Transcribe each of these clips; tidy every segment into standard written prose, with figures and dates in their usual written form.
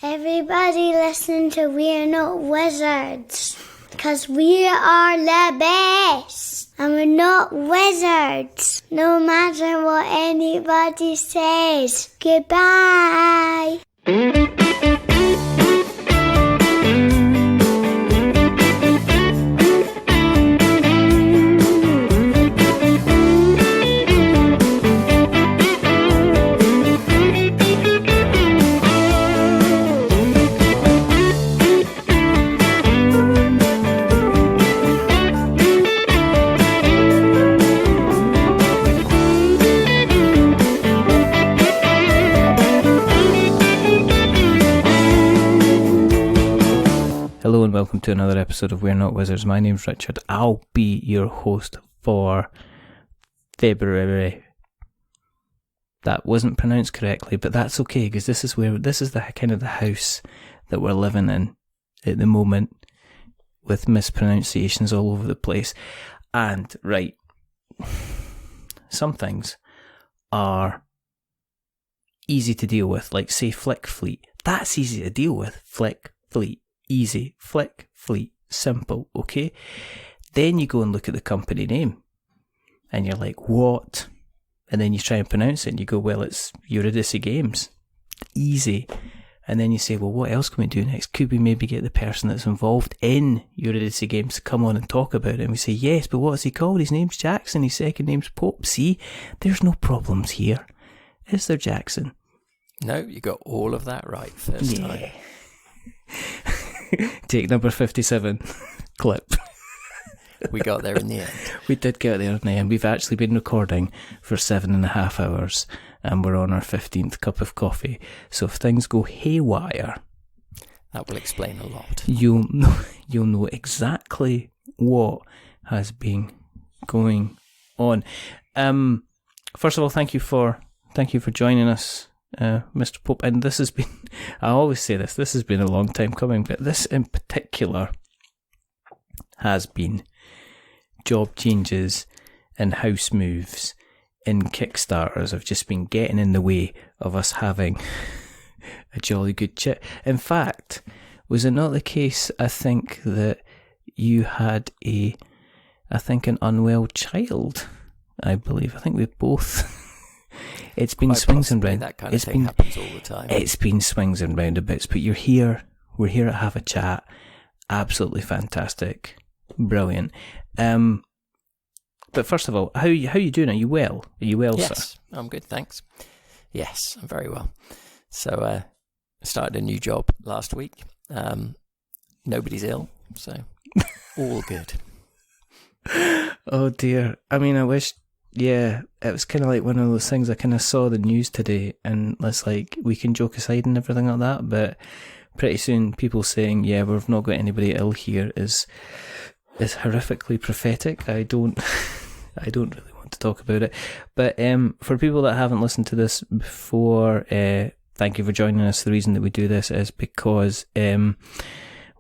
Everybody listen to We're Not Wizards, because we are the best, and we're not wizards, no matter what anybody says. Goodbye. Hello and welcome to another episode of We're Not Wizards. My name's Richard. I'll be your host for February. That wasn't pronounced correctly, but that's okay because this is the kind of the house that we're living in at the moment, with mispronunciations all over the place. And right, some things are easy to deal with, like say Flick Fleet. That's easy to deal with. Flick Fleet. Easy. Flick Fleet. Simple. Okay? Then you go and look at the company name and you're like, what? And then you try and pronounce it and you go, well, it's Eurydice Games. Easy. And then you say, well, what else can we do next? Could we maybe get the person that's involved in Eurydice Games to come on and talk about it? And we say, yes, but what's he called? His name's Jackson. His second name's Pope. See, there's no problems here. Is there, Jackson? No, you got all of that right first time. Take number 57. Clip. We got there in the end. We did get there in the end. We've actually been recording for 7.5 hours and we're on our 15th cup of coffee. So if things go haywire, that will explain a lot. You'll know exactly what has been going on. First of all, thank you for joining us, Mr. Pope. And this has been, I always say this has been a long time coming, but this in particular has been job changes and house moves and Kickstarters have just been getting in the way of us having a jolly good chat. In fact, was it not the case, I think, that you had an unwell child, I believe. I think we both... It's been swings and roundabouts. That kind of thing happens all the time. It's been swings and roundabouts, but you're here. We're here to have a chat. Absolutely fantastic, brilliant. But first of all, how you doing? Are you well? Are you well, yes, sir? I'm good, thanks. Yes, I'm very well. So I started a new job last week. Nobody's ill, so all good. Oh dear. I mean, I wish. Yeah, it was kind of like one of those things. I kind of saw the news today, and it's like we can joke aside and everything like that, but pretty soon people saying, "Yeah, we've not got anybody ill here," is horrifically prophetic. I don't really want to talk about it. But for people that haven't listened to this before, thank you for joining us. The reason that we do this is because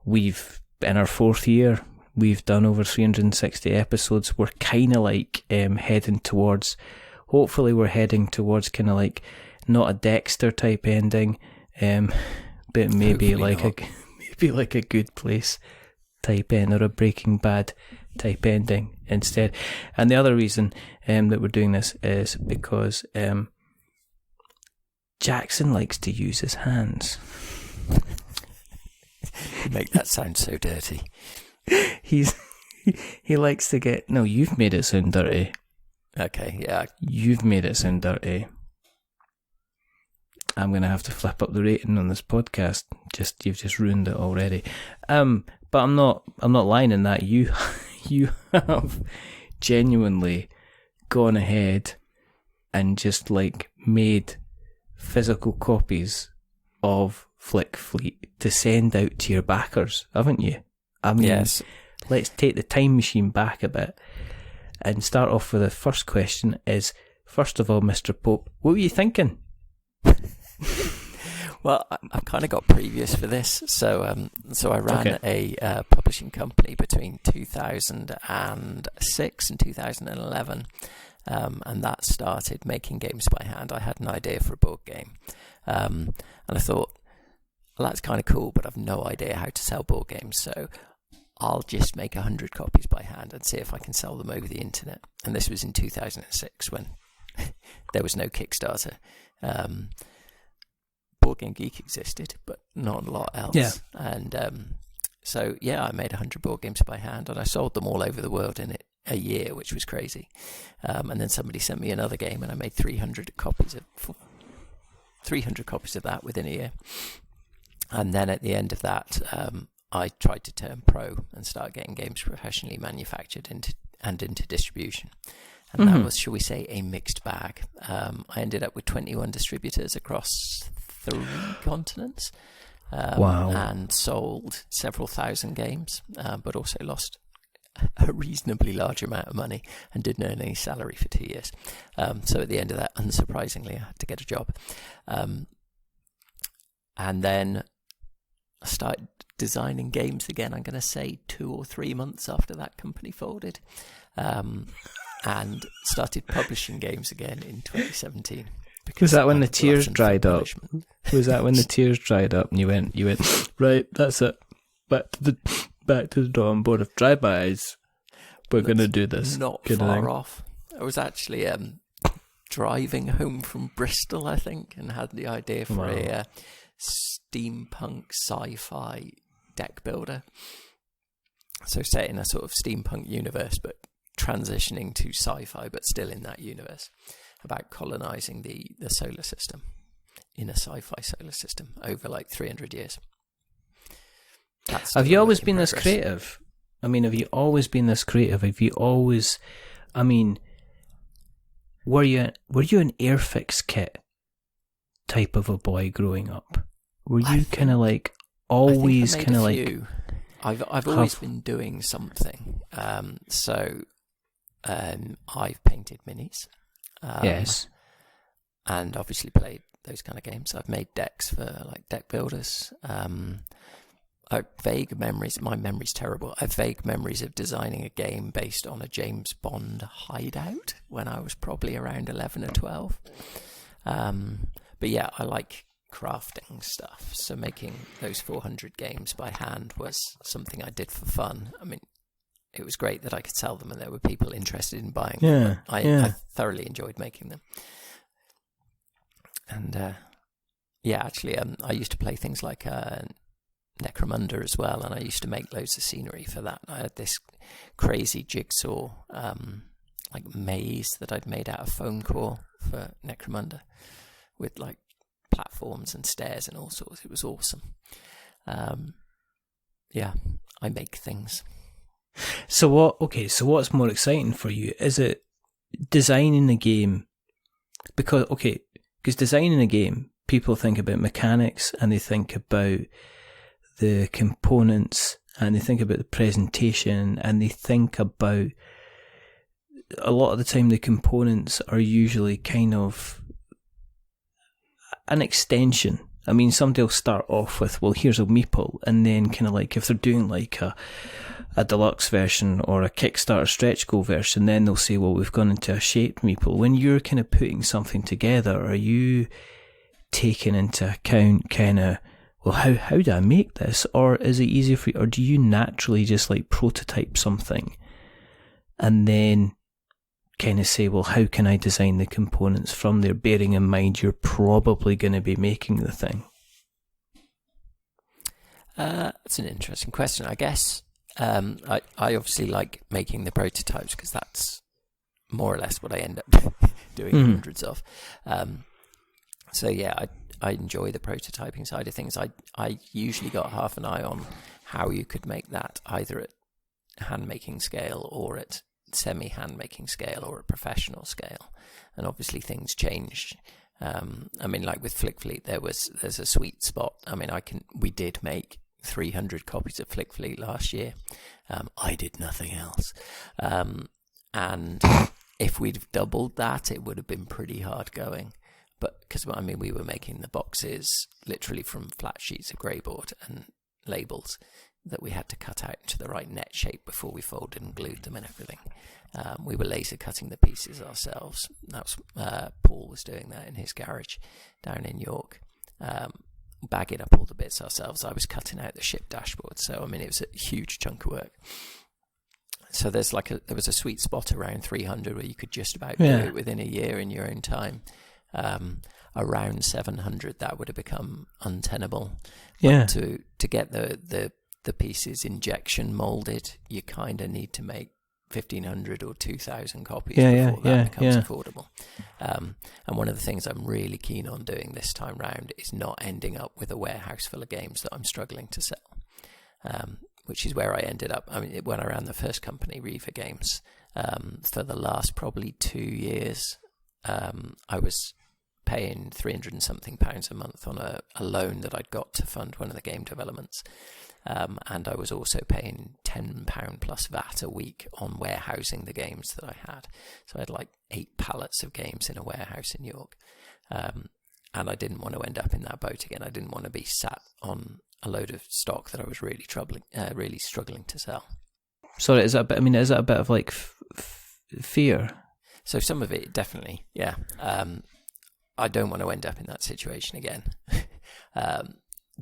we've in our 4th year. We've done over 360 episodes. We're kind of like heading towards, hopefully we're heading towards kind of like not a Dexter type ending, but maybe like a Good Place type end or a Breaking Bad type ending instead. And the other reason that we're doing this is because Jackson likes to use his hands. You make that sound so dirty. He likes to get... No, you've made it sound dirty. Okay, yeah. You've made it sound dirty. I'm going to have to flip up the rating on this podcast. You've just ruined it already. But I'm not lying in that. You have genuinely gone ahead and just like made physical copies of Flick Fleet to send out to your backers, haven't you? I mean, yes. Let's take the time machine back a bit and start off with the first question is, first of all, Mr. Pope, what were you thinking? Well, I've kind of got previous for this. So I ran a publishing company between 2006 and 2011. And that started making games by hand. I had an idea for a board game. And I thought, well, that's kind of cool, but I've no idea how to sell board games, so I'll just make 100 copies by hand and see if I can sell them over the internet. And this was in 2006 when there was no Kickstarter. Board Game Geek existed, but not a lot else. Yeah. And so, yeah, I made 100 board games by hand, and I sold them all over the world in a year, which was crazy. And then somebody sent me another game, and I made 300 copies of that within a year. And then at the end of that, I tried to turn pro and start getting games professionally manufactured into distribution. And that was, shall we say, a mixed bag. I ended up with 21 distributors across 3 continents. Wow. And sold several thousand games, but also lost a reasonably large amount of money and didn't earn any salary for 2 years. So at the end of that, unsurprisingly, I had to get a job. And then I started designing games again, I'm going to say 2 or 3 months after that company folded, and started publishing games again in 2017. Was that when the tears dried up? Was that when the tears dried up and you went, right, that's it. Back to the drawing board. I've dried my eyes. We're going to do this. Not far off. I was actually driving home from Bristol, I think, and had the idea for a steampunk sci-fi deck builder. So set in a sort of steampunk universe, but transitioning to sci-fi, but still in that universe, about colonizing the solar system in a sci-fi solar system over like 300 years. Have you always been this creative? I mean, have you always been this creative? Have you always, I mean, were you an Airfix kit type of a boy growing up? Were you kind of like always kind of like... I've always been doing something. So I've painted minis. Yes. And obviously played those kind of games. I've made decks for like deck builders. I have vague memories. My memory's terrible. I have vague memories of designing a game based on a James Bond hideout when I was probably around 11 or 12. But yeah, I like crafting stuff. So making those 400 games by hand was something I did for fun. I mean, it was great that I could sell them and there were people interested in buying them. I thoroughly enjoyed making them. And actually, I used to play things like Necromunda as well, and I used to make loads of scenery for that. I had this crazy jigsaw like maze that I'd made out of foam core for Necromunda with like platforms and stairs and all sorts. It was awesome. I make things. So what's more exciting for you? Is it designing the game? Because designing a game, people think about mechanics and they think about the components and they think about the presentation and they think about, a lot of the time the components are usually kind of an extension. I mean, somebody will start off with, well, here's a meeple, and then kind of like if they're doing like a deluxe version or a Kickstarter stretch goal version, then they'll say, well, we've gone into a shaped meeple. When you're kind of putting something together, are you taking into account kind of, well, how do I make this? Or is it easy for you, or do you naturally just like prototype something and then kind of say, well, how can I design the components from there, bearing in mind you're probably going to be making the thing? That's an interesting question. I guess I obviously like making the prototypes because that's more or less what I end up doing hundreds of. So yeah, I enjoy the prototyping side of things. I usually got half an eye on how you could make that either at hand-making scale or at semi-hand-making scale or at professional scale. And obviously things change. I mean, like with Flick Fleet, there's a sweet spot. I mean, we did make 300 copies of Flick Fleet last year. I did nothing else. And if we'd have doubled that, it would have been pretty hard going. But because, I mean, we were making the boxes literally from flat sheets of greyboard and labels that we had to cut out into the right net shape before we folded and glued them and everything. We were laser cutting the pieces ourselves. That was Paul was doing that in his garage down in York. bagging up all the bits ourselves. I was cutting out the ship dashboard, so I mean it was a huge chunk of work. So there was a sweet spot around 300 where you could just about do it within a year in your own time. Around 700, that would have become untenable. But to get the pieces injection molded, you kind of need to make 1,500 or 2,000 copies before that becomes affordable. And one of the things I'm really keen on doing this time round is not ending up with a warehouse full of games that I'm struggling to sell, which is where I ended up. I mean, when I ran the first company, Reaver Games, for the last probably 2 years, I was paying £300 and something a month on a loan that I'd got to fund one of the game developments. And I was also paying £10 plus VAT a week on warehousing the games that I had. So I had like 8 pallets of games in a warehouse in York. And I didn't want to end up in that boat again. I didn't want to be sat on a load of stock that I was really struggling to sell. So is that a bit of like fear? So some of it, definitely, yeah. I don't want to end up in that situation again.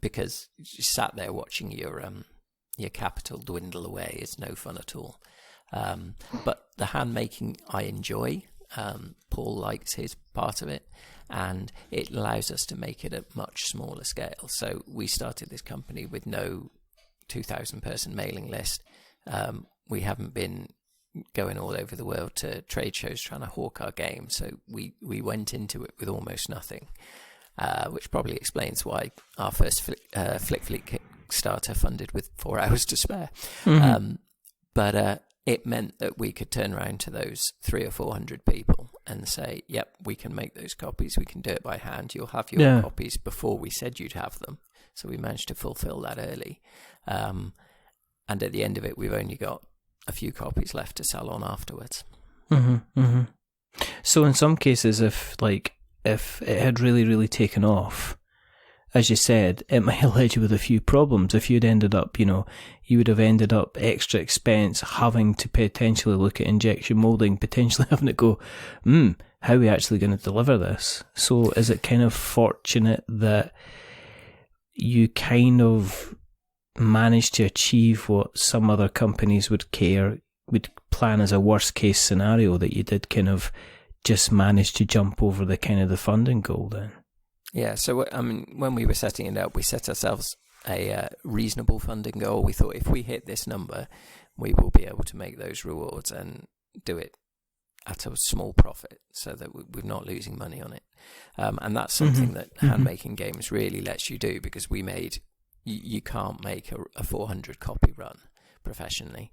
Because you sat there watching your capital dwindle away is no fun at all. But the hand making I enjoy. Paul likes his part of it, and it allows us to make it at much smaller scale. So we started this company with no 2,000 person mailing list. We haven't been going all over the world to trade shows trying to hawk our game. So we went into it with almost nothing. Which probably explains why our first Flick Fleet Kickstarter funded with 4 hours to spare. Mm-hmm. But it meant that we could turn around to those 300 or 400 people and say, yep, we can make those copies. We can do it by hand. You'll have your copies before we said you'd have them. So we managed to fulfill that early. And at the end of it, we've only got a few copies left to sell on afterwards. Mm-hmm. Mm-hmm. So in some cases, if it had really, really taken off, as you said, it might have led you with a few problems. If you'd ended up, you would have ended up extra expense, having to potentially look at injection molding, potentially having to go, how are we actually going to deliver this? So is it kind of fortunate that you kind of managed to achieve what some other companies would plan as a worst case scenario, that you did kind of just managed to jump over the kind of the funding goal then? Yeah, so I mean, when we were setting it up, we set ourselves a reasonable funding goal. We thought if we hit this number, we will be able to make those rewards and do it at a small profit so that we're not losing money on it. And that's something that hand-making games really lets you do, because you can't make a 400 copy run professionally.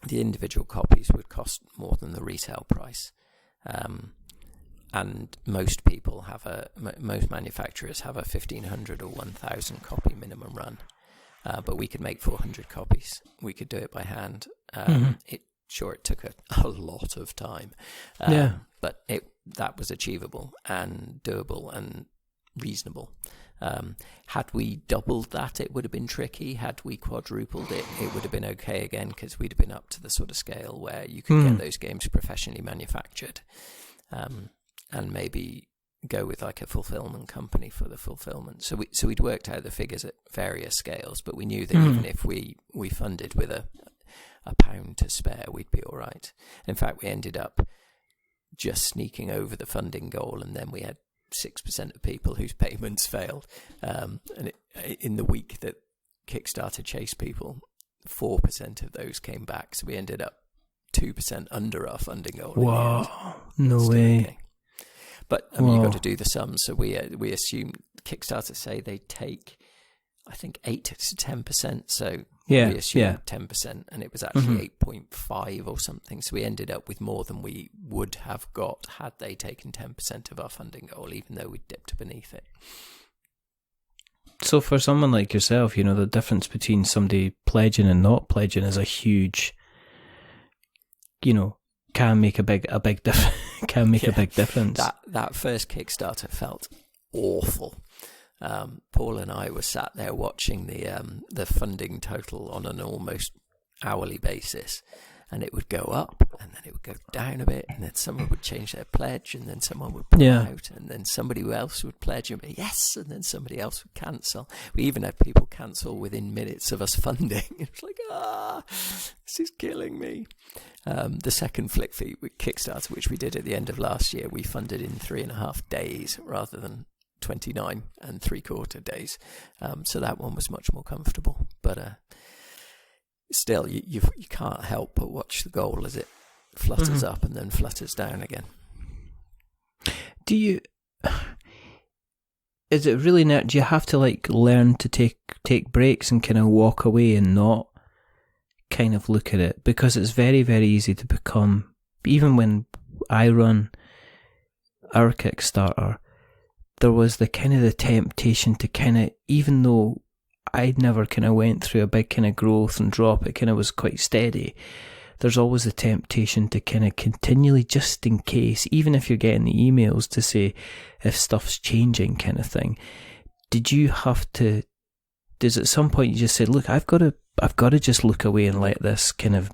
The individual copies would cost more than the retail price. And most manufacturers have a 1,500 or 1,000 copy minimum run, but we could make 400 copies. We could do it by hand. It took a lot of time, but that was achievable and doable and reasonable. Had we doubled that, it would have been tricky. Had we quadrupled it, it would have been okay again, because we'd have been up to the sort of scale where you could get those games professionally manufactured, and maybe go with like a fulfillment company for the fulfillment. So we'd worked out the figures at various scales, but we knew that even if we funded with a pound to spare, we'd be all right. In fact, we ended up just sneaking over the funding goal, and then we had 6% of people whose payments failed. And in the week that Kickstarter chased people, 4% of those came back. So we ended up 2% under our funding goal. Wow, no way. Okay. But I mean, you've got to do the sums. So we assume Kickstarter say they take, I think, 8 to 10%. So we assumed 10%, and it was actually 8.5 or something. So we ended up with more than we would have got had they taken 10% of our funding goal, even though we dipped beneath it. So for someone like yourself, the difference between somebody pledging and not pledging is a huge, can make a big difference. A big difference. That first Kickstarter felt awful. Paul and I were sat there watching the funding total on an almost hourly basis, and it would go up, and then it would go down a bit, and then someone would change their pledge, and then someone would pull out, and then somebody else would pledge and be yes, and then somebody else would cancel. We even had people cancel within minutes of us funding. It's like, this is killing me. The second Flick Fleet with Kickstarter, which we did at the end of last year, we funded in 3.5 days rather than 29 3/4 days. So that one was much more comfortable. But still, you can't help but watch the goal as it flutters up and then flutters down again. Is it really do you have to like learn to take breaks and kind of walk away and not kind of look at it? Because it's very, very easy to become, even when I run our Kickstarter, there was the temptation to kind of, even though I'd never kind of went through a big kind of growth and drop, it kind of was quite steady. There's always the temptation to kind of continually, just in case, even if you're getting the emails to say if stuff's changing kind of thing. Does at some point you just said, look, I've got to just look away and let this kind of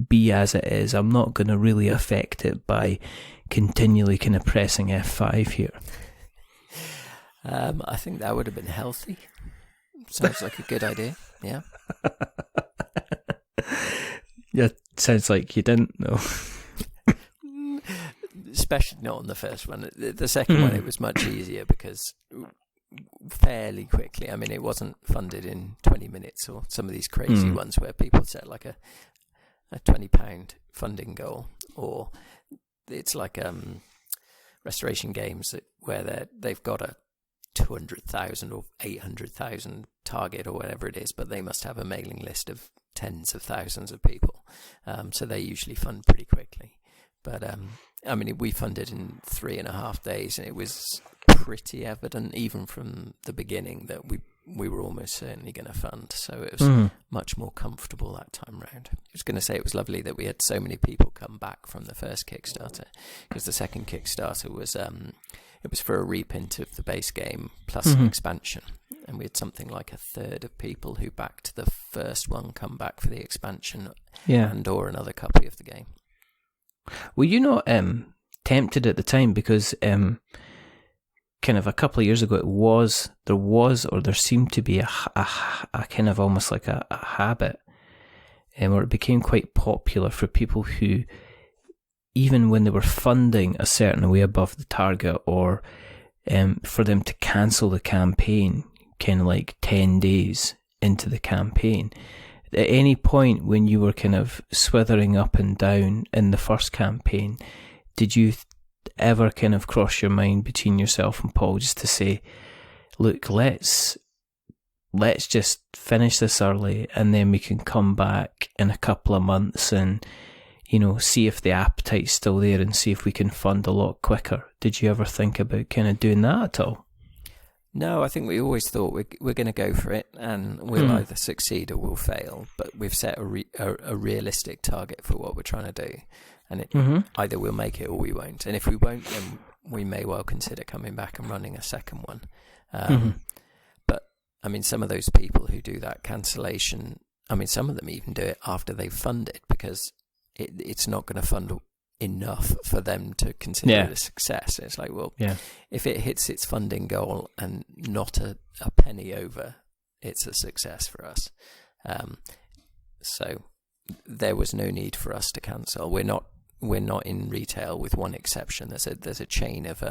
be as it is. I'm not going to really affect it by continually kind of pressing F5 here. I think that would have been healthy. Sounds like a good idea. Yeah. Yeah, sounds like you didn't know. Especially not on the first one. The second one, it was much easier because fairly quickly, I mean, it wasn't funded in 20 minutes or some of these crazy ones where people set like a £20 funding goal, or it's like Restoration Games where they've got a 200,000 or 800,000 target or whatever it is, but they must have a mailing list of tens of thousands of people, so they usually fund pretty quickly. But I mean, we funded in 3.5 days, and it was pretty evident even from the beginning that we were almost certainly going to fund, so it was much more comfortable that time round. I was going to say it was lovely that we had so many people come back from the first Kickstarter, because the second Kickstarter was it was for a reprint of the base game plus an expansion, and we had something like a third of people who backed the first one come back for the expansion and or another copy of the game. Were you not tempted at the time, because kind of a couple of years ago there seemed to be a kind of almost like a habit, where it became quite popular for people who, even when they were funding a certain way above the target, or for them to cancel the campaign kind of like 10 days into the campaign. At any point when you were kind of swithering up and down in the first campaign, did you ever kind of cross your mind between yourself and Paul just to say, look, let's just finish this early, and then we can come back in a couple of months and, you know, see if the appetite's still there and see if we can fund a lot quicker? Did you ever think about kind of doing that at all? No, I think we always thought we're going to go for it, and we'll either succeed or we'll fail. But we've set a realistic target for what we're trying to do, and either we'll make it or we won't. And if we won't, then we may well consider coming back and running a second one. But I mean, some of those people who do that cancellation, I mean, some of them even do it after they've funded, because it's not going to fund enough for them to consider it a success. It's like, well, if it hits its funding goal and not a penny over, it's a success for us. So there was no need for us to cancel. We're not in retail, with one exception. There's a chain of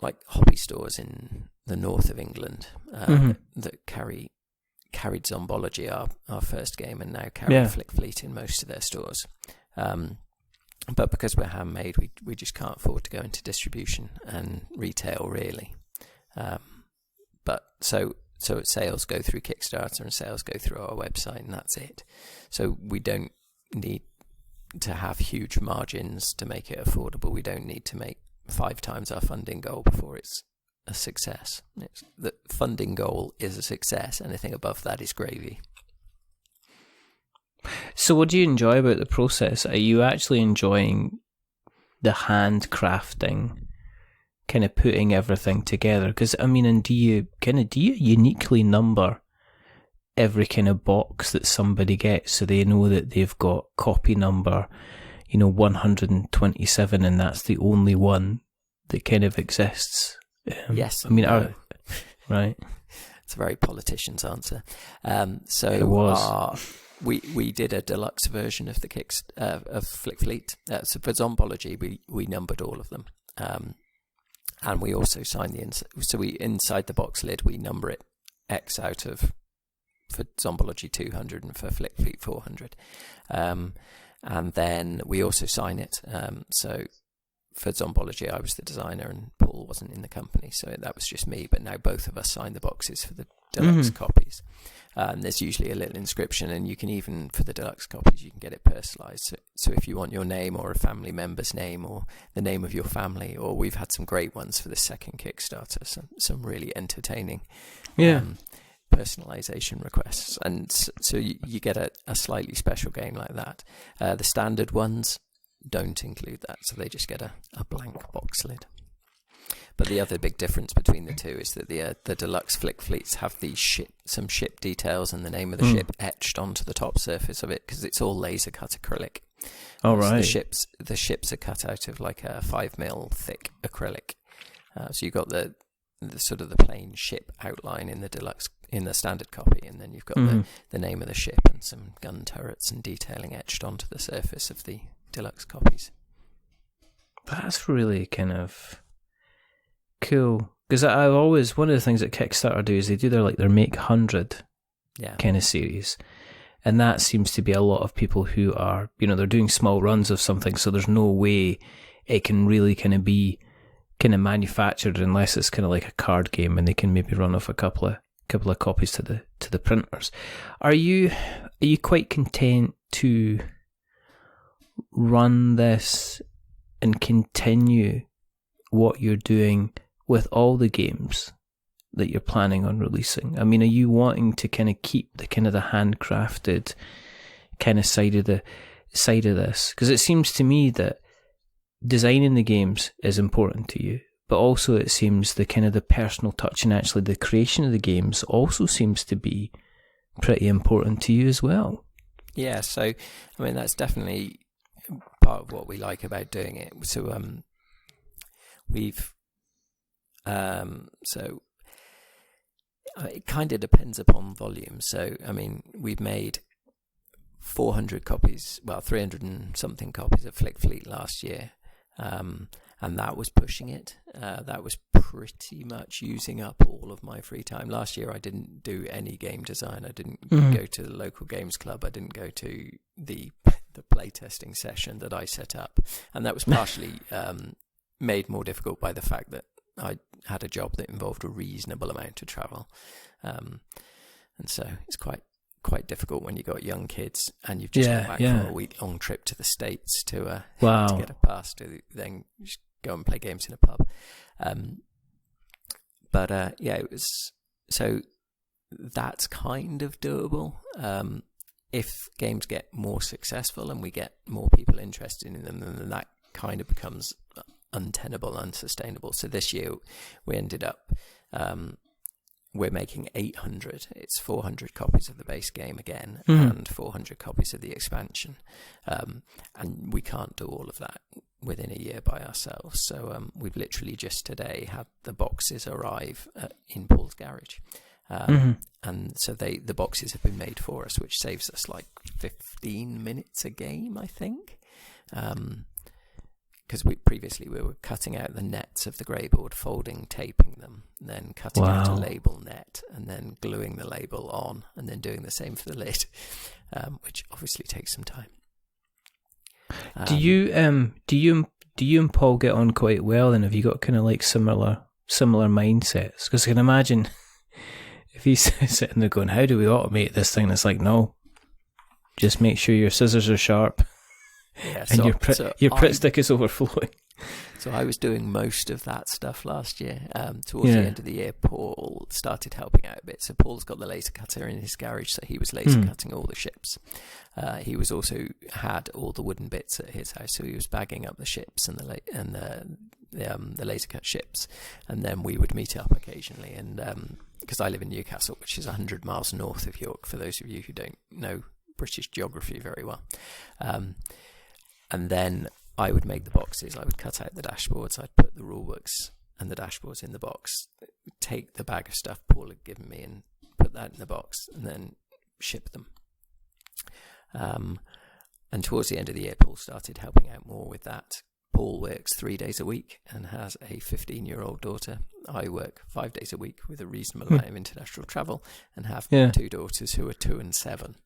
like hobby stores in the north of England that carried Zombology, our first game, and now carry Flick Fleet in most of their stores. But because we're handmade, we just can't afford to go into distribution and retail, really. But so sales go through Kickstarter and sales go through our website, and that's it. So we don't need to have huge margins to make it affordable. We don't need to make 5 times our funding goal before it's a success. The funding goal is a success. Anything above that is gravy. So what do you enjoy about the process? Are you actually enjoying the handcrafting, kind of putting everything together? Because, I mean, and do you uniquely number every kind of box that somebody gets, so they know that they've got copy number, 127, and that's the only one that kind of exists. Yes. I mean, right. It's a very politician's answer. So it was. We did a deluxe version of the of Flick Fleet. So for Zombology, we numbered all of them, and we also signed inside the box lid we number it X out of for Zombology 200 and for Flick Fleet 400, and then we also sign it. So for Zombology, I was the designer and Paul wasn't in the company, so that was just me. But now both of us sign the boxes for the deluxe copies. There's usually a little inscription, and you can even, for the deluxe copies, you can get it personalised. So if you want your name or a family member's name or the name of your family, or we've had some great ones for the second Kickstarter, some really entertaining personalisation requests. And so you get a slightly special game like that. The standard ones don't include that, so they just get a blank box lid. But the other big difference between the two is that the deluxe Flick Fleets have some ship details and the name of the ship etched onto the top surface of it, because it's all laser cut acrylic. Oh, right. The ships are cut out of like a 5mm thick acrylic. So you've got the sort of the plain ship outline in the standard copy, and then you've got the name of the ship and some gun turrets and detailing etched onto the surface of the deluxe copies. That's really kind of cool, because I've always, one of the things that Kickstarter do is they do their Make 100 kind of series, and that seems to be a lot of people who are, they're doing small runs of something, so there's no way it can really kind of be kind of manufactured unless it's kind of like a card game, and they can maybe run off a couple of copies to the printers. Are you quite content to run this and continue what you're doing with all the games that you're planning on releasing? I mean, are you wanting to kind of keep the kind of the handcrafted kind of side of this? Because it seems to me that designing the games is important to you, but also it seems the kind of the personal touch and actually the creation of the games also seems to be pretty important to you as well. Yeah, so I mean that's definitely part of what we like about doing it. So so it kind of depends upon volume. So I mean, we've made 400 copies, 300 and something copies of Flick Fleet last year, and that was pushing it. That was pretty much using up all of my free time. Last year I didn't do any game design. I didn't go to the local games club. I didn't go to the playtesting session that I set up, and that was partially made more difficult by the fact that I had a job that involved a reasonable amount of travel, and so it's quite difficult when you've got young kids and you've just gone back from a week-long trip to the States to get a pass to then just go and play games in a pub. It was, so that's kind of doable. If games get more successful and we get more people interested in them, then that kind of becomes untenable, unsustainable. So this year we ended up we're making 800. It's 400 copies of the base game again, and 400 copies of the expansion, and we can't do all of that within a year by ourselves. So we've literally just today had the boxes arrive in Paul's garage, and so the boxes have been made for us, which saves us like 15 minutes a game, I think. Because previously we were cutting out the nets of the greyboard, folding, taping them, then cutting out a label net, and then gluing the label on, and then doing the same for the lid, which obviously takes some time. Do you and Paul get on quite well? And have you got kind of like similar mindsets? Because I can imagine if he's sitting there going, "How do we automate this thing?" It's like, no, just make sure your scissors are sharp. Yeah, and your Pritt stick is overflowing. So I was doing most of that stuff last year. Towards the end of the year, Paul started helping out a bit. So Paul's got the laser cutter in his garage, so he was laser cutting all the ships. He was also had all the wooden bits at his house, so he was bagging up the ships and the the laser cut ships, and then we would meet up occasionally. And because I live in Newcastle, which is 100 miles north of York, for those of you who don't know British geography very well, and then I would make the boxes. I would cut out the dashboards. I'd put the rule books and the dashboards in the box, take the bag of stuff Paul had given me and put that in the box, and then ship them. And towards the end of the year, Paul started helping out more with that. Paul works 3 days a week and has a 15-year-old daughter. I work 5 days a week with a reasonable amount of international travel and have 2 daughters who are 2 and 7.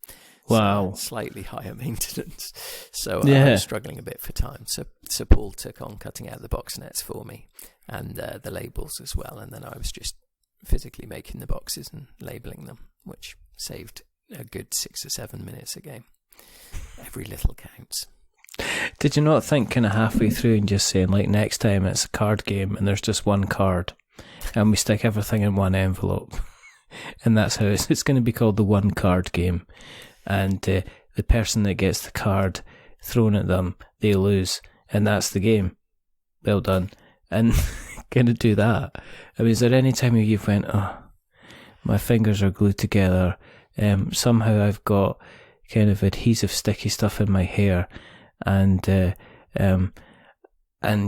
Wow. So slightly higher maintenance. So I was struggling a bit for time. So Paul took on cutting out the box nets for me and the labels as well. And then I was just physically making the boxes and labeling them, which saved a good 6 or 7 minutes a game. Every little counts. Did you not think kind of halfway through and just saying, like, next time it's a card game and there's just one card and we stick everything in one envelope and that's how it's going to be called, the one card game, and the person that gets the card thrown at them, they lose, and that's the game. Well done. And going to do that. I mean, is there any time you've went, oh, my fingers are glued together, somehow I've got kind of adhesive sticky stuff in my hair, and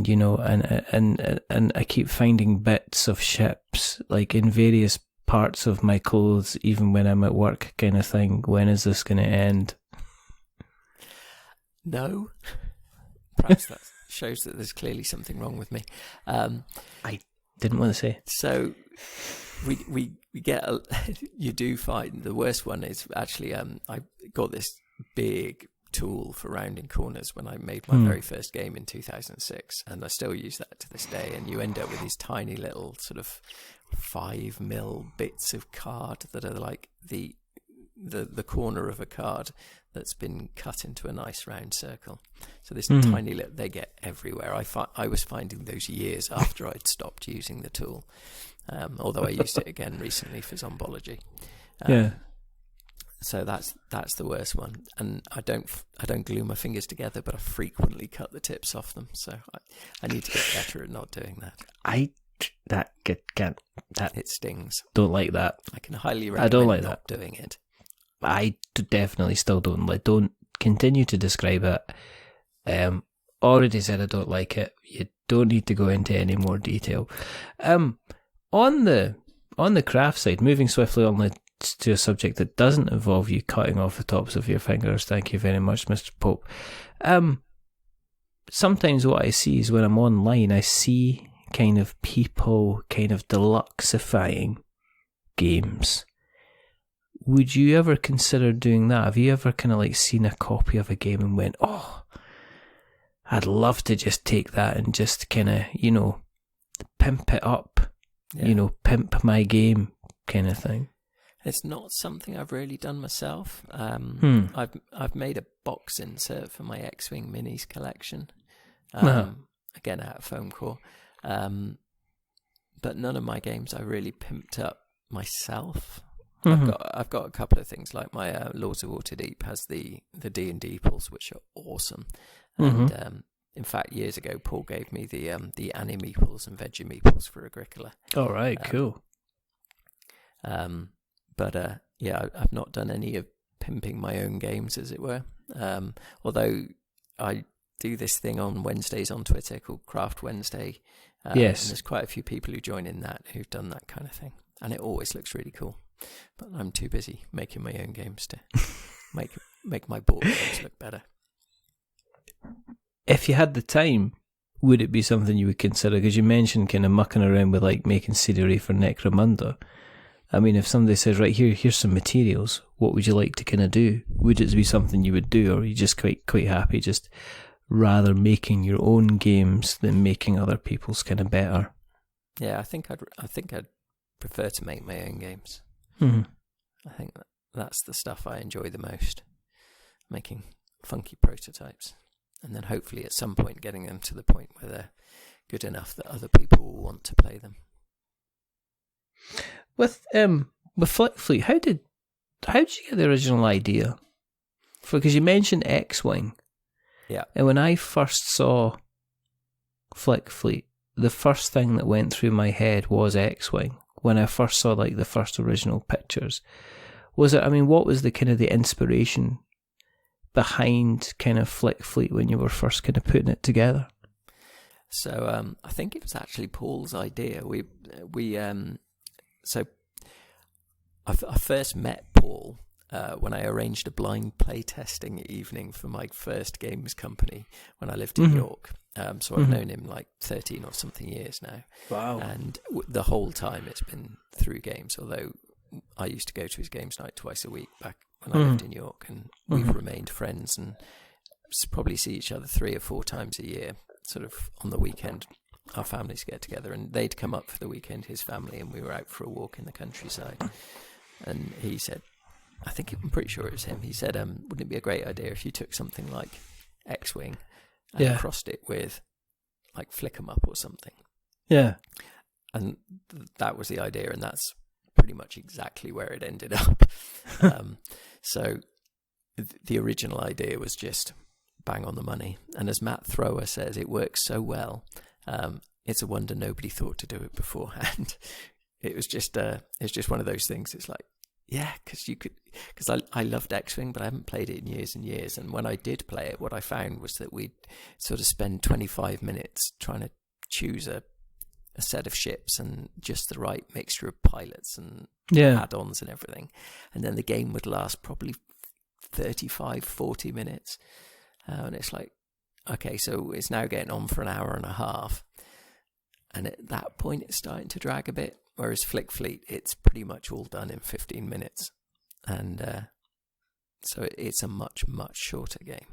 you know, and I keep finding bits of ships like in various parts of my clothes, even when I'm at work, kind of thing. When is this going to end? No, perhaps that shows that there's clearly something wrong with me. I didn't want to say. So we get you do find the worst one is actually I got this big tool for rounding corners when I made my very first game in 2006, and I still use that to this day. And you end up with these tiny little sort of 5mm bits of card that are like the corner of a card that's been cut into a nice round circle. So this tiny little, they get everywhere. I was finding those years after I'd stopped using the tool, although I used it again recently for zombology. So that's the worst one, and I don't glue my fingers together, but I frequently cut the tips off them. So I need to get better at not doing that. It stings. Don't like that. I can highly recommend not doing it. I definitely still don't continue to describe it. Already said I don't like it. You don't need to go into any more detail. On the craft side, moving swiftly on to a subject that doesn't involve you cutting off the tops of your fingers. Thank you very much, Mr. Pope. Sometimes what I see is when I'm online, I see kind of people kind of deluxifying games. Would you ever consider doing that? Have you ever kind of like seen a copy of a game and went, oh, I'd love to just take that and just kind of, you know, pimp it up, you know, pimp my game kind of thing? It's not something I've really done myself. I've made a box insert for my X-Wing Minis collection, again out of foam core, but none of my games I really pimped up myself. I've got a couple of things, like my Lords of Waterdeep has the D&D pulls, which are awesome, and in fact years ago Paul gave me the Annie meeples and veggie meeples for Agricola. All right, cool. But I've not done any of pimping my own games, as it were. Although I do this thing on Wednesdays on Twitter called Craft Wednesday. Yes. And there's quite a few people who join in that who've done that kind of thing. And it always looks really cool. But I'm too busy making my own games to make my board games look better. If you had the time, would it be something you would consider? Because you mentioned kind of mucking around with like making scenery for Necromunda. I mean, if somebody says, right, here's some materials, what would you like to kind of do? Would it be something you would do, or are you just quite happy just rather making your own games than making other people's kind of better? Yeah, I think I'd prefer to make my own games. I think that's the stuff I enjoy the most, making funky prototypes, and then hopefully at some point getting them to the point where they're good enough that other people will want to play them. With Flick Fleet, how did you get the original idea? Because you mentioned X-Wing. Yeah. And when I first saw Flick Fleet, the first thing that went through my head was X-Wing when I first saw like the first original pictures. Was it? I mean, what was the kind of the inspiration behind kind of Flick Fleet when you were first kind of putting it together? So I think it was actually Paul's idea. I first met Paul when I arranged a blind playtesting evening for my first games company when I lived in York. So I've known him like 13 or something years now. Wow. And the whole time it's been through games, although I used to go to his games night twice a week back when I lived in York, and we've remained friends and probably see each other 3 or 4 times a year, sort of on the weekend. Our families get together, and they'd come up for the weekend, his family, and we were out for a walk in the countryside. And he said, I'm pretty sure it was him, he said, wouldn't it be a great idea if you took something like X-Wing and crossed it with like Flick 'em Up or something? Yeah. And that was the idea, and that's pretty much exactly where it ended up. So the original idea was just bang on the money. And as Matt Thrower says, it works so well. It's a wonder nobody thought to do it beforehand. It's just one of those things. It's like, yeah, because I loved X-Wing, but I haven't played it in years and years. And when I did play it, what I found was that we'd sort of spend 25 minutes trying to choose a set of ships and just the right mixture of pilots and add-ons and everything. And then the game would last probably 35, 40 minutes. And it's like, okay, so it's now getting on for an hour and a half. And at that point, it's starting to drag a bit. Whereas Flick Fleet, it's pretty much all done in 15 minutes. And so it's a much, much shorter game.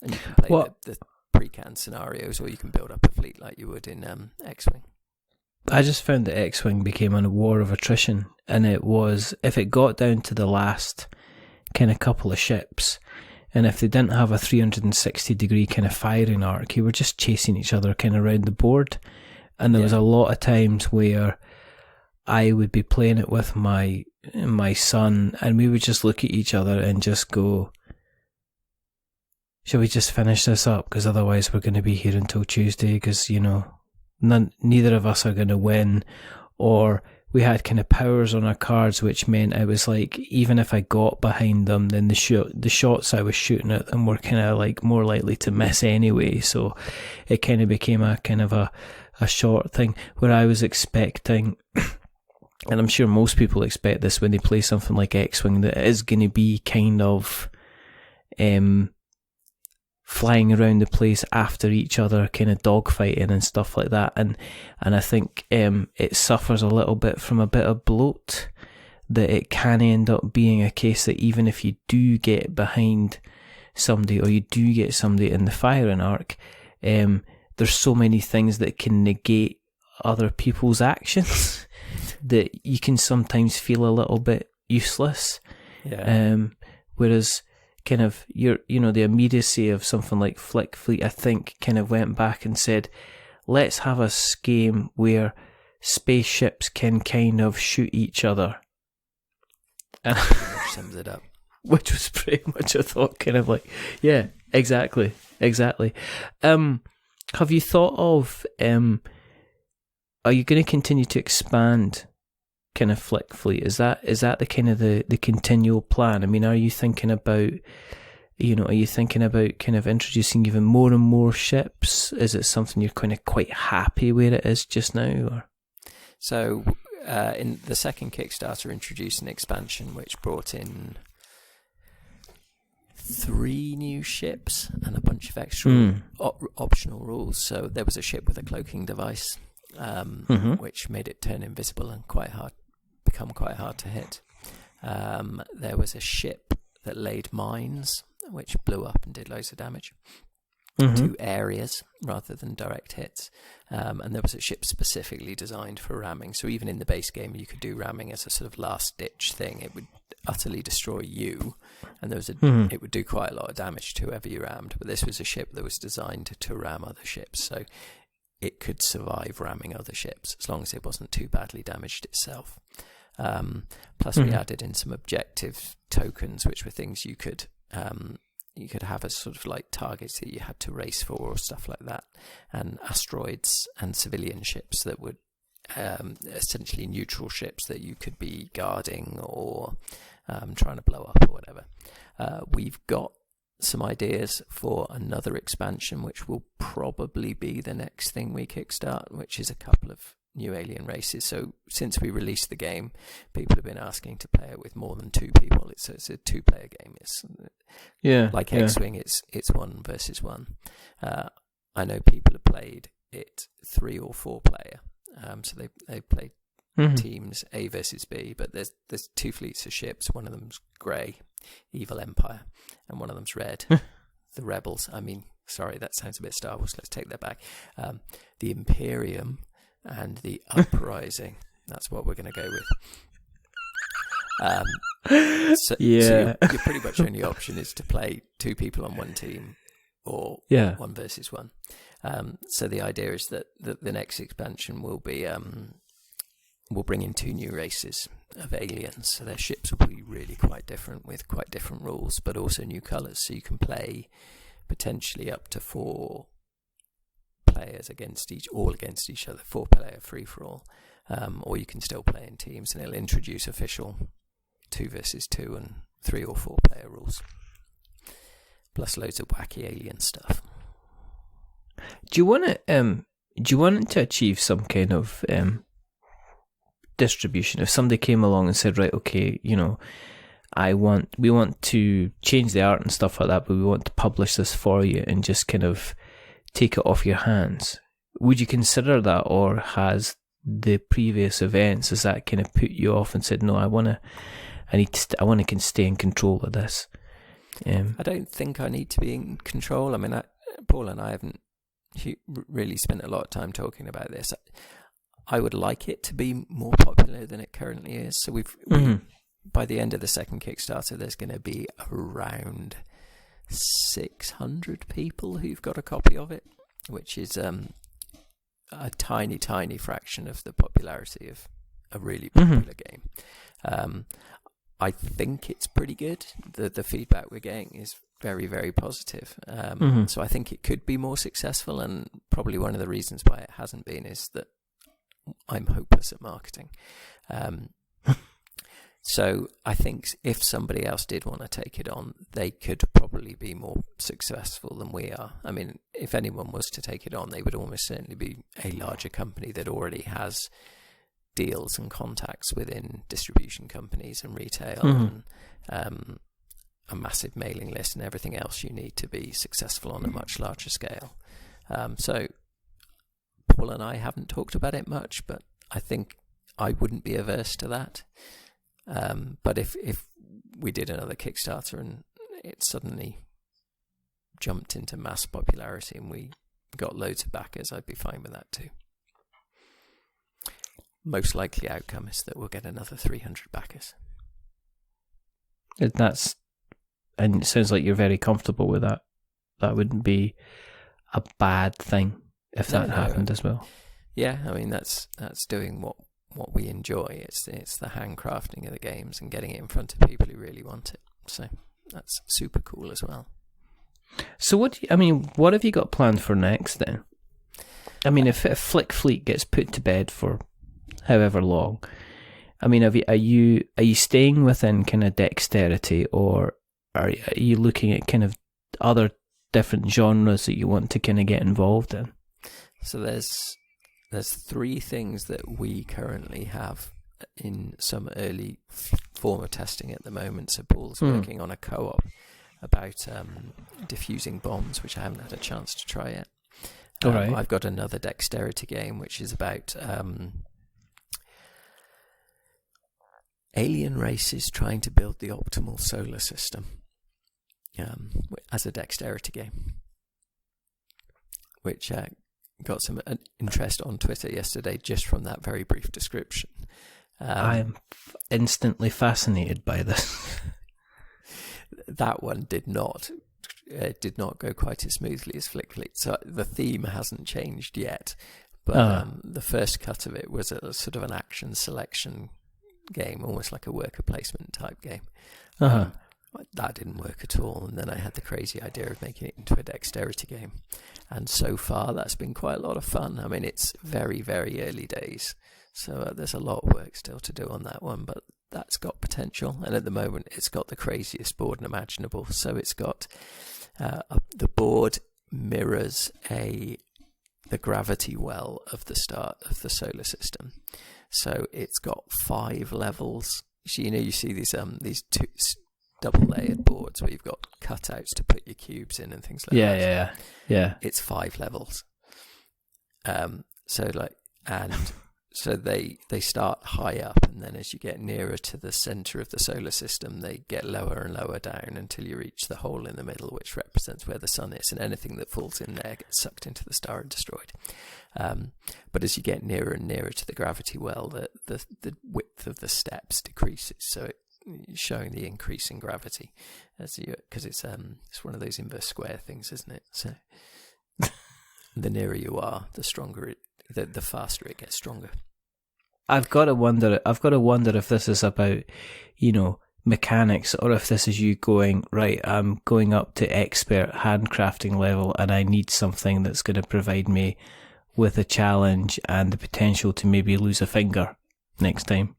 And you can play the pre-canned scenarios, or you can build up a fleet like you would in X-Wing. I just found that X-Wing became a war of attrition. And it was, if it got down to the last kind of couple of ships, and if they didn't have a 360-degree kind of firing arc, you were just chasing each other kind of around the board. And there was a lot of times where I would be playing it with my son, and we would just look at each other and just go, shall we just finish this up? Because otherwise we're going to be here until Tuesday, because, you know, neither of us are going to win. Or we had kind of powers on our cards, which meant I was like, even if I got behind them, then the shots I was shooting at them were kind of like more likely to miss anyway. So it kind of became a kind of a short thing where I was expecting, and I'm sure most people expect this when they play something like X-Wing, that it is going to be kind of flying around the place after each other, kind of dogfighting and stuff like that. And I think it suffers a little bit from a bit of bloat, that it can end up being a case that even if you do get behind somebody, or you do get somebody in the firing arc, there's so many things that can negate other people's actions that you can sometimes feel a little bit useless. Yeah. Whereas kind of the immediacy of something like Flick Fleet, I think, kind of went back and said, let's have a game where spaceships can kind of shoot each other. Which sums it up. Which was pretty much, I thought, kind of like, yeah, exactly. Have you thought of, are you going to continue to expand kind of Flick Fleet? Is that the kind of the continual plan? I mean, are you thinking about kind of introducing even more and more ships? Is it something you're kind of quite happy where it is just now? Or? So, in the second Kickstarter, introduced an expansion which brought in 3 new ships and a bunch of extra optional rules. So there was a ship with a cloaking device, which made it turn invisible and become quite hard to hit. There was a ship that laid mines, which blew up and did loads of damage to areas rather than direct hits. And there was a ship specifically designed for ramming. So even in the base game, you could do ramming as a sort of last-ditch thing. It would utterly destroy you, and there was it would do quite a lot of damage to whoever you rammed. But this was a ship that was designed to ram other ships, so it could survive ramming other ships as long as it wasn't too badly damaged itself. Plus, we added in some objective tokens, which were things you could you could have as sort of like targets that you had to race for or stuff like that, and asteroids and civilian ships that would essentially neutral ships that you could be guarding or trying to blow up or whatever. We've got some ideas for another expansion, which will probably be the next thing we kickstart, which is a couple of new alien races. So since we released the game, people have been asking to play it with more than 2 people. It's a 2-player game. It's like X-Wing. It's 1 versus 1. I know people have played it 3 or 4 player. So they played teams A versus B, but there's 2 fleets of ships. One of them's grey, Evil Empire, and one of them's red, the Rebels. I mean, sorry, that sounds a bit Star Wars. Let's take that back. The Imperium and the Uprising. That's what we're going to go with. So your pretty much only option is to play 2 people on one team or 1 versus 1. So the idea is that the next expansion will be we'll bring in 2 new races of aliens. So their ships will be really quite different with quite different rules, but also new colours. So you can play potentially up to 4 players against each other, 4-player free-for-all, or you can still play in teams, and it'll introduce official 2 versus 2 and 3 or 4-player rules, plus loads of wacky alien stuff. Do you want it to achieve some kind of distribution? If somebody came along and said, right, okay, you know, we want to change the art and stuff like that, but we want to publish this for you and just kind of take it off your hands, would you consider that, or has the previous events, has that kind of put you off and said, no, I want to stay in control of this? I don't think I need to be in control. I mean, Paul and I haven't really spent a lot of time talking about this. I would like it to be more popular than it currently is. So we by the end of the second Kickstarter, there's going to be around 600 people who've got a copy of it, which is a tiny, tiny fraction of the popularity of a really popular game. I think it's pretty good. The feedback we're getting is very, very positive. So I think it could be more successful, and probably one of the reasons why it hasn't been is that I'm hopeless at marketing. So I think if somebody else did want to take it on, they could probably be more successful than we are. I mean, if anyone was to take it on, they would almost certainly be a larger company that already has deals and contacts within distribution companies and retail and a massive mailing list and everything else you need to be successful on a much larger scale. So Paul and I haven't talked about it much, but I think I wouldn't be averse to that. But if we did another Kickstarter and it suddenly jumped into mass popularity and we got loads of backers, I'd be fine with that too. Most likely outcome is that we'll get another 300 backers. And it sounds like you're very comfortable with that. That wouldn't be a bad thing if that happened as well. Yeah, I mean that's doing what we enjoy. It's the handcrafting of the games and getting it in front of people who really want it. So that's super cool as well. So what have you got planned for next then? I mean, if Flick Fleet gets put to bed for however long, I mean, are you staying within kind of dexterity, or are you looking at kind of other different genres that you want to kind of get involved in? So there's 3 things that we currently have in some early form of testing at the moment. So Paul's working on a co-op about diffusing bombs, which I haven't had a chance to try yet. All right. I've got another dexterity game, which is about alien races trying to build the optimal solar system as a dexterity game, which got some interest on Twitter yesterday just from that very brief description. I am instantly fascinated by this. That one did not go quite as smoothly as Flick Fleet. So the theme hasn't changed yet, but the first cut of it was a sort of an action selection game, almost like a worker placement type game. that didn't work at all. And then I had the crazy idea of making it into a dexterity game. And so far, that's been quite a lot of fun. I mean, it's very, very early days. So there's a lot of work still to do on that one, but that's got potential. And at the moment, it's got the craziest board imaginable. So it's got the board mirrors the gravity well of the start of the solar system. So it's got 5 levels. So, you see these two double-layered boards where you've got cutouts to put your cubes in and things like that. Yeah. It's 5 levels. So they start high up, and then as you get nearer to the center of the solar system, they get lower and lower down until you reach the hole in the middle, which represents where the sun is, and anything that falls in there gets sucked into the star and destroyed. But as you get nearer and nearer to the gravity well, the width of the steps decreases, so it's showing the increase in gravity because it's one of those inverse square things, isn't it? So the nearer you are, the stronger the faster it gets stronger. I've got to wonder if this is about, mechanics, or if this is you going, right, I'm going up to expert handcrafting level and I need something that's going to provide me with a challenge and the potential to maybe lose a finger next time.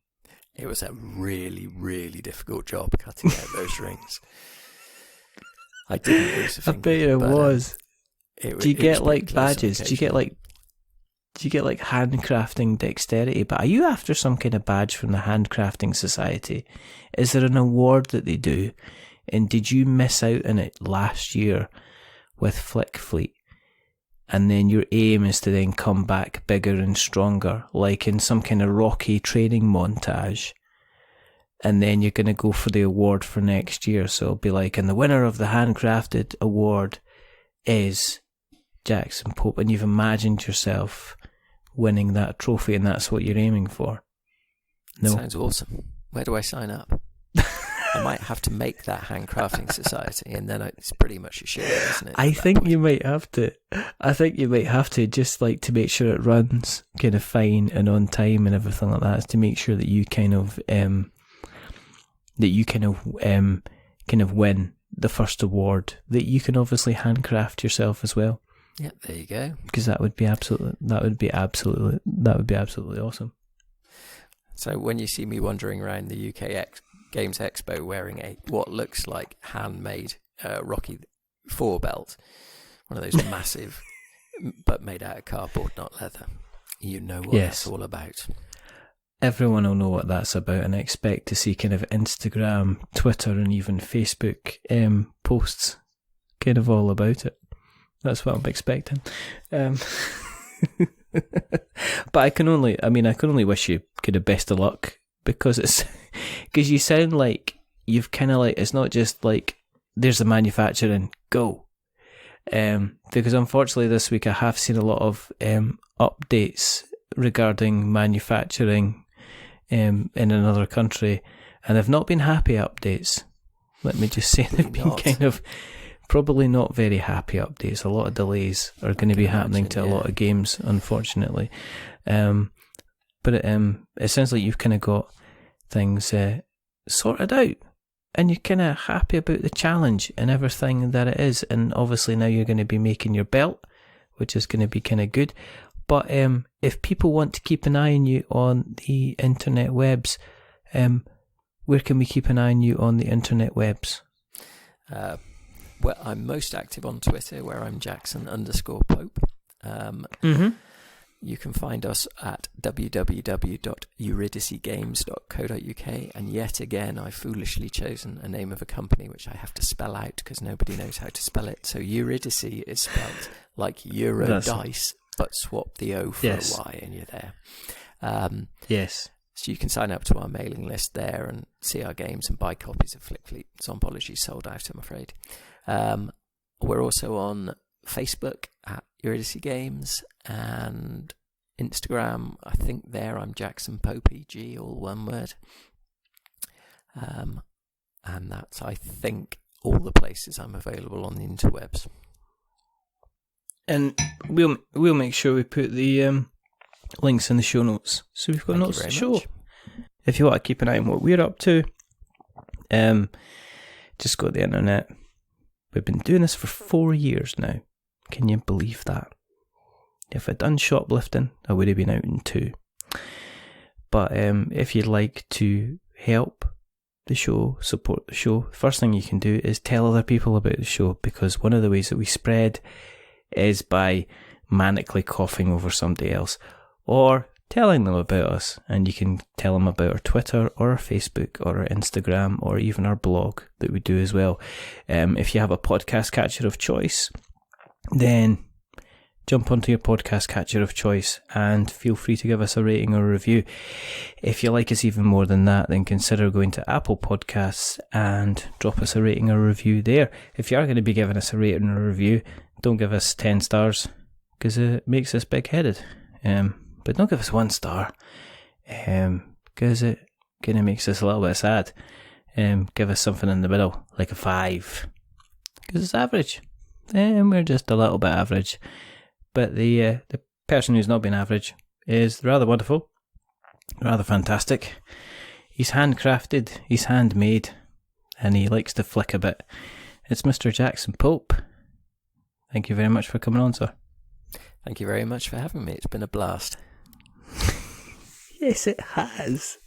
It was a really, really difficult job cutting out those rings. I didn't lose a finger. I bet it was. Do you get like badges? Do you get like handcrafting dexterity? But are you after some kind of badge from the Handcrafting Society? Is there an award that they do? And did you miss out on it last year with Flick Fleet? And then your aim is to then come back bigger and stronger, like in some kind of Rocky training montage. And then you're going to go for the award for next year. So it'll be like, and the winner of the handcrafted award is Jackson Pope. And you've imagined yourself winning that trophy, and that's what you're aiming for. No? Sounds awesome. Where do I sign up? I might have to make that Handcrafting Society, and then it's pretty much a share, isn't it? I think you might have to. Just like to make sure it runs kind of fine and on time and everything like that, is to make sure that you kind of win the first award, that you can obviously handcraft yourself as well. Yeah, there you go. Because that would be absolutely awesome. So when you see me wandering around the UK Games Expo wearing what looks like handmade Rocky 4 belt, one of those massive, but made out of cardboard, not leather, you know what it's all about. Everyone will know what that's about, and I expect to see kind of Instagram, Twitter, and even Facebook posts kind of all about it. That's what I'm expecting. But I can only wish you kind of best of luck, because you sound like you've kind of like, it's not just like there's the manufacturing, go. Because unfortunately this week I have seen a lot of updates regarding manufacturing in another country, and they've not been happy updates. Let me just say, they've been kind of probably not very happy updates. A lot of delays are going to be happening to a lot of games, unfortunately. But it sounds like you've kind of got things sorted out, and you're kind of happy about the challenge and everything that it is. And obviously now you're going to be making your belt, which is going to be kind of good. But if people want to keep an eye on you on the internet webs, where can we keep an eye on you on the internet webs? Well, I'm most active on Twitter, where I'm Jackson_Pope. You can find us at www.eurydicegames.co.uk, and yet again I've foolishly chosen a name of a company which I have to spell out because nobody knows how to spell it. So Eurydice is spelled like Eurydice, but swap the O for a Y and you're there. Yes. So you can sign up to our mailing list there and see our games and buy copies of Flick Fleet. Zombology's sold out, I'm afraid. We're also on Facebook at Eurydice Games, and Instagram, I think there I'm Jackson Popey, G, all one word. And that's, I think, all the places I'm available on the interwebs. And we'll make sure we put the links in the show notes, so we've got notes to show. If you want to keep an eye on what we're up to, Just go to the internet. We've been doing this for 4 years now. Can you believe that? If I'd done shoplifting, I would have been out in 2. But if you'd like to help the show, support the show, first thing you can do is tell other people about the show, because one of the ways that we spread is by manically coughing over somebody else or telling them about us. And you can tell them about our Twitter or our Facebook or our Instagram or even our blog that we do as well. If you have a podcast catcher of choice, then jump onto your podcast catcher of choice and feel free to give us a rating or a review. If you like us even more than that, then consider going to Apple Podcasts and drop us a rating or a review there. If you are going to be giving us a rating or a review, don't give us 10 stars because it makes us big-headed. But don't give us 1 star because it kind of makes us a little bit sad. Give us something in the middle, like a 5, because it's average. We're just a little bit average. But the person who's not been average is rather wonderful, rather fantastic. He's handcrafted, he's handmade, and he likes to flick a bit. It's Mr. Jackson Pope. Thank you very much for coming on, sir. Thank you very much for having me. It's been a blast. Yes, it has.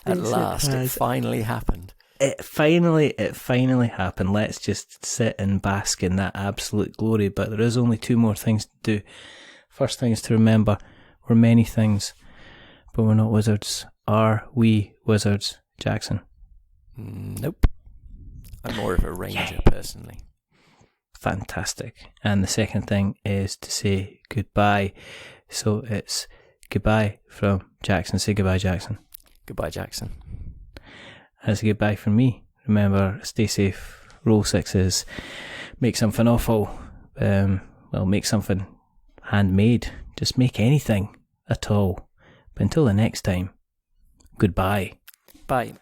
At last, it finally happened. It finally happened. Let's just sit and bask in that absolute glory. But there is only 2 more things to do. First thing is to remember, we're many things, but we're not wizards. Are we wizards, Jackson? Nope. I'm more of a ranger, personally. Fantastic. And the second thing is to say goodbye. So it's goodbye from Jackson. Say goodbye, Jackson. Goodbye, Jackson. As a goodbye from me, remember, stay safe, roll 6s, make something awful, make something handmade, just make anything at all. But until the next time, goodbye. Bye.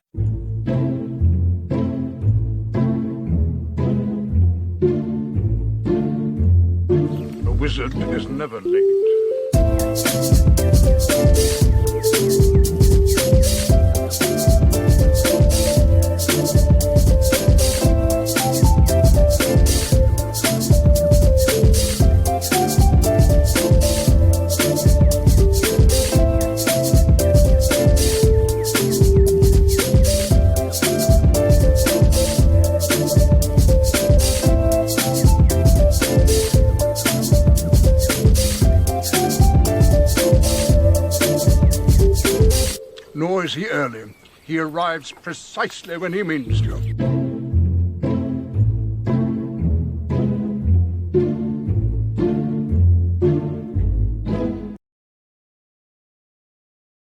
A wizard is never late. Nor is he early. He arrives precisely when he means to.